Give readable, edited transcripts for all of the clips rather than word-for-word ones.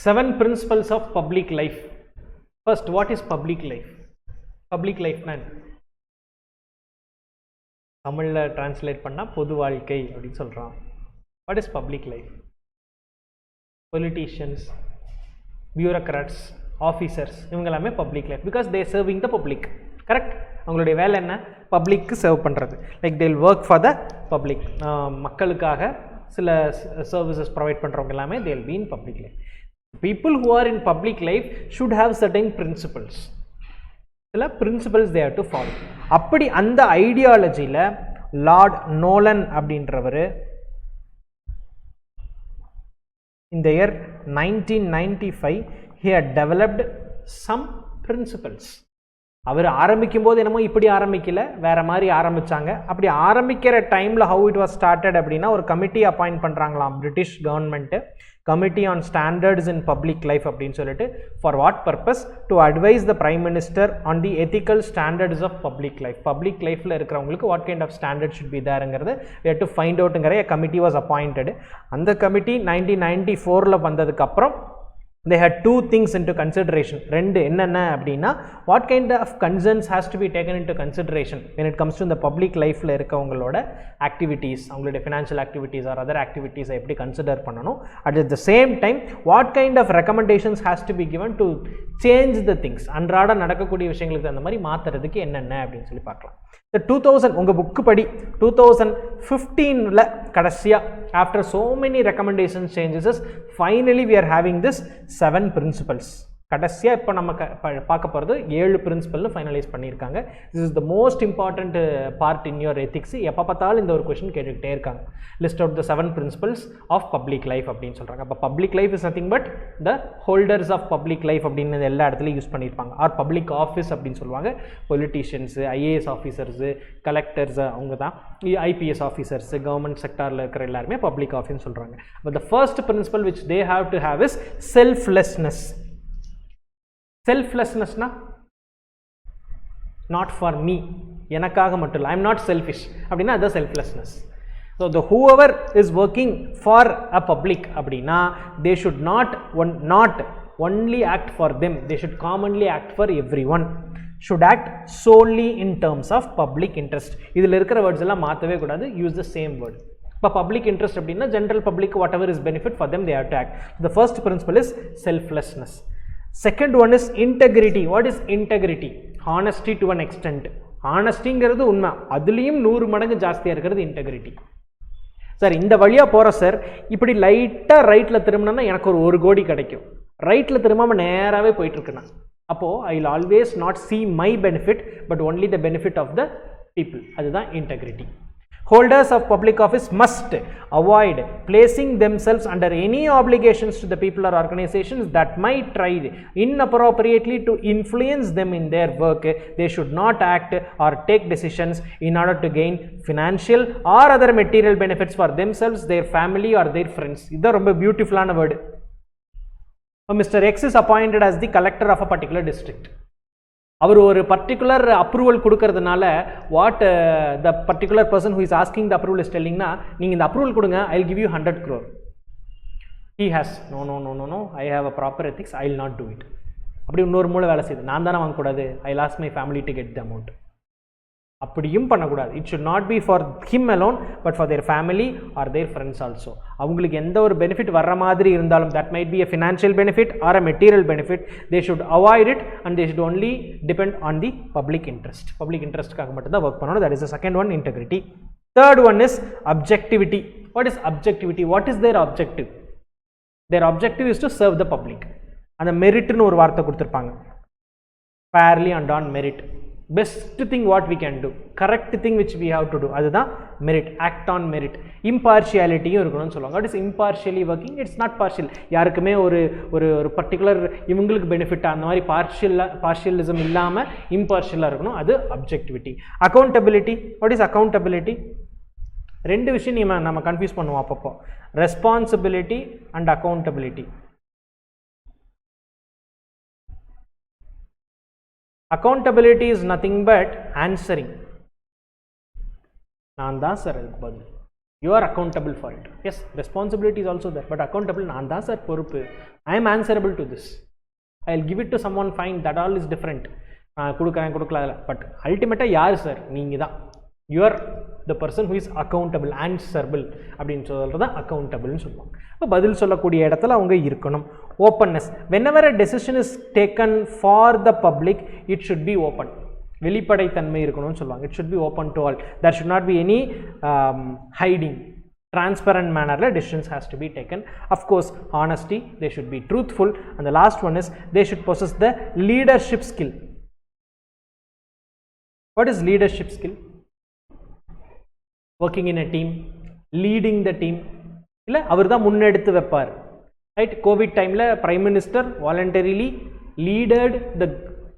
7 principles of public life. First, what is public life? Public life man. தமிழ்ல translate பண்ணா பொது வாழ்க்கை அப்படி சொல்றான். What is public life? Politicians, bureaucrats, officers இவங்க எல்லாமே public life because they are serving the public. Correct? அவங்களுடைய வேலை என்ன? பப்ளிக்கு சர்வ் பண்ணுறது. Like they will work for the public. மக்களுக்காக சில சர்வீசஸ் ப்ரொவைட் பண்ணுறவங்க எல்லாமே they will be in public life. People who are in public life should have certain principles. சில principles they have to follow. அப்படி அந்த ஐடியாலஜியில் Lord Nolan அப்படின்றவர் in the year 1995 he had developed some principles. அவர் ஆரம்பிக்கும் போது என்னமோ இப்படி ஆரம்பிக்கல, வேற மாதிரி ஆரம்பிச்சாங்க. அப்படி ஆரம்பிக்கிற டைம்ல how it was started அப்படின்னா ஒரு கமிட்டி அப்பாயிண்ட் பண்றாங்களாம் British government, committee on standards in public life அப்படின்னு சொல்லிட்டு. For what purpose? To advise the prime minister on the ethical standards of public life. Public லைஃப்ல இருக்கிறவங்களுக்கு what kind of standard should be தேருங்கிறது we had to find outங்கிற committee was appointed. அந்த கமிட்டி 1994ல வந்ததுக்கு அப்புறம் they had two things into consideration. ரெண்டு என்னென்ன அப்படின்னா what kind of concerns has to be taken into consideration when it comes to the public lifeல இருக்கவங்களோட activities, அவங்களுடைய financial activities or other activities எப்படி கன்சிடர் பண்ணணும். at the same time what kind of recommendations has to be given to change the things, அன்றாட நடக்கக்கூடிய விஷயங்களுக்கு அந்த மாதிரி மாற்றுறதுக்கு என்னென்ன அப்படின்னு சொல்லி பார்க்கலாம். இந்த 2000 உங்கள் புக்கு படி 2015ல கடைசியாக after so many recommendations changes finally we are having this 7 principles. கடைசியாக இப்போ நம்ம பார்க்க போகிறது 7 பிரின்சிபல்னு ஃபைனலைஸ் பண்ணியிருக்காங்க. This is the most important part in your ethics. எப்போ பார்த்தாலும் இந்த ஒரு கொஸ்டின் கேட்டுக்கிட்டே இருக்காங்க. List out the 7 principles of public life அப்படின்னு சொல்கிறாங்க. அப்போ public life is nothing but the holders of public life அப்படின்னு எல்லா இடத்துலையும் யூஸ் பண்ணியிருப்பாங்க. ஆர் பப்ளிக் ஆஃபீஸ் அப்படின்னு சொல்லுவாங்க. பொலிட்டீஷியன்ஸு, ஐஏஎஸ் ஆஃபீஸர்ஸு, கலெக்டர்ஸு, அவங்க தான் ஐபிஎஸ் ஆஃபீஸர்ஸு, கவர்மெண்ட் செக்டாரில் இருக்கிற எல்லாருமே பப்ளிக் ஆஃபீஸ்னு சொல்கிறாங்க. But the first principle which they have to have is selflessness. செல்ஃப்லெஸ்னஸ்னா நாட் ஃபார் மீ, எனக்காக மட்டும் இல்லை, ஐ எம் நாட் செல்ஃபிஷ் அப்படின்னா அதுதான் செல்ஃப்லெஸ்னஸ். So the whoever is working for a public அப்படின்னா they should not only act for them, they should commonly act for everyone, should act solely in terms of public interest. இதில் இருக்கிற words எல்லாம் மாற்றவே கூடாது, use the same word. இப்போ public interest அப்படின்னா general public whatever is benefit for them they have to act. The first principle is selflessness. Second one is integrity. What is integrity? Honesty to an extent. Honestyங்கிறது உண்மை, அதுலேயும் 100 மடங்கு ஜாஸ்தியாக இருக்கிறது integrity. Sir இந்த வழியாக போகிற sir, இப்படி லைட்டாக ரைட்டில் திரும்பினா எனக்கு ஒரு 1 கோடி கிடைக்கும், ரைட்டில் திரும்பாமல் நேராகவே போயிட்டுருக்குண்ணா, அப்போது I will always not see my benefit but only the benefit of the people. அதுதான் integrity. Holders of public office must avoid placing themselves under any obligations to the people or organizations that might try inappropriately to influence them in their work. They should not act or take decisions in order to gain financial or other material benefits for themselves, their family or their friends. This is a beautiful word. Mr. X is appointed as the collector of a particular district. அவர் ஒரு particular approval கொடுக்கறதுனால what the particular person who is asking the approval is டெல்லிங்னா நீங்கள் இந்த approval கொடுங்க, I will give you 100 crore. He has no I have a proper ethics, I will not do it. அப்படி இன்னொரு மூளை வேலை செய்யுது, நான் தானே வாங்கக்கூடாது, I lost my family to get the amount. அப்படியும் பண்ணக்கூடாது. It should not be for him alone but for their family or their friends also. அவங்களுக்கு எந்த ஒரு பெனிஃபிட் வர்ற மாதிரி இருந்தாலும் that might be a financial benefit or a material benefit, they should avoid it and they should only depend on the public interest. Public இன்ட்ரெஸ்ட்காக மட்டும் தான் work பண்ணணும். That is the second one, integrity. Third one is objectivity. What is objectivity? What is their objective? Their objective is to serve the public. அந்த மெரிட்னு ஒரு வார்த்தை கொடுத்துருப்பாங்க, fairly and on merit. Best thing what we can do, correct thing which we have to do, அதுதான் merit, act on merit. இம்பார்ஷியாலிட்டியும் இருக்கணும்னு சொல்லுவாங்க. What is impartially working? It's not partial. யாருக்குமே ஒரு ஒரு ஒரு பர்டிகுலர் இவங்களுக்கு பெனிஃபிட் அந்த மாதிரி பார்ஷியலிசம் இல்லாமல் இம்பார்ஷியலாக இருக்கணும், அது objectivity. Accountability. What is accountability? ரெண்டு விஷயம் நம்ம கன்ஃபியூஸ் பண்ணுவோம் அப்பப்போ, responsibility and accountability. Accountability is nothing but answering. நான் தான் சார் அதுக்கு பதில், you are accountable for it. Yes, responsibility is also there, but accountable நான் தான் சார் பொறுப்பு, I am answerable to this. I will give it to someone, fine, that all is different. கொடுக்குறேன் கொடுக்கல அதில், பட் அல்டிமேட்டாக யார் சார்? நீங்கள் தான். You are the person who is accountable, answerable அப்படின்னு சொல்கிறது தான் அக்கௌண்டபிள்னு சொல்லுவாங்க. இப்போ பதில் சொல்லக்கூடிய இடத்துல அவங்க இருக்கணும். Openness, whenever a decision is taken for the public, it should be open. வெளிப்படைத்தன்மை இருக்கணும்னு சொல்லுவாங்க. It should be open to all. There should not be any hiding. Transparent manner decisions has to be taken. Of course, honesty, they should be truthful. And the last one is they should possess the leadership skill. What is leadership skill? Working in a team, leading the team. இல்லை அவர் தான் முன்னெடுத்து வைப்பார். Right, COVID டைமில் prime minister voluntarily leaded the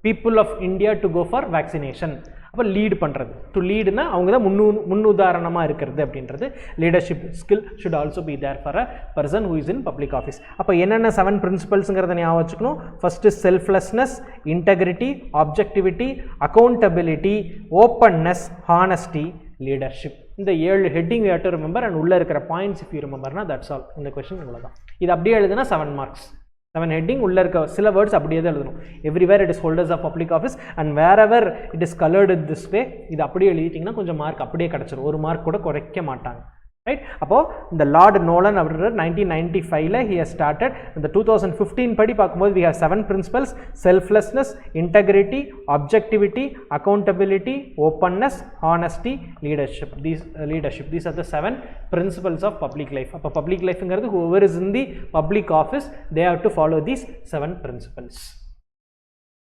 people of India to go for vaccination. அப்போ lead பண்ணுறது, to லீடுனா அவங்க தான் முன்னுதாரணமாக இருக்கிறது அப்படின்றது. Leadership skill should also be there for a person who is in public office. அப்போ என்னென்ன 7 பிரின்சிபல்ஸுங்கிறத ஞாபகம் வச்சுக்கணும். First selflessness, integrity, objectivity, accountability, openness, honesty, leadership. இந்த 7 heading you have to remember and உள்ளே இருக்கிற points if you ரிமெம்பர்னா that's all. இந்த question இவ்வளோ தான். இது அப்படியே எழுதுனா 7 மார்க்ஸ். 7 ஹெட்டிங் உள்ளே இருக்க சில வேர்ட்ஸ் அப்படியே தான் எழுதணும். Everywhere it is holders of public office and wherever it is coloured this way. இது அப்படியே எழுதிட்டிங்கன்னா கொஞ்சம் மார்க் அப்படியே கிடச்சிரும், 1 மார்க் கூட குறைக்க மாட்டாங்க. ரைட், அப்போது இந்த லார்ட் நோலன் அப்படின்ற 1995 he has started. இந்த 2015 படி பார்க்கும்போது we have 7 principles: selflessness, integrity, objectivity, accountability, openness, honesty, leadership. These are the 7 principles of public life. அப்போ public lifeங்கிறது whoever is in the public office, they have to follow these 7 principles.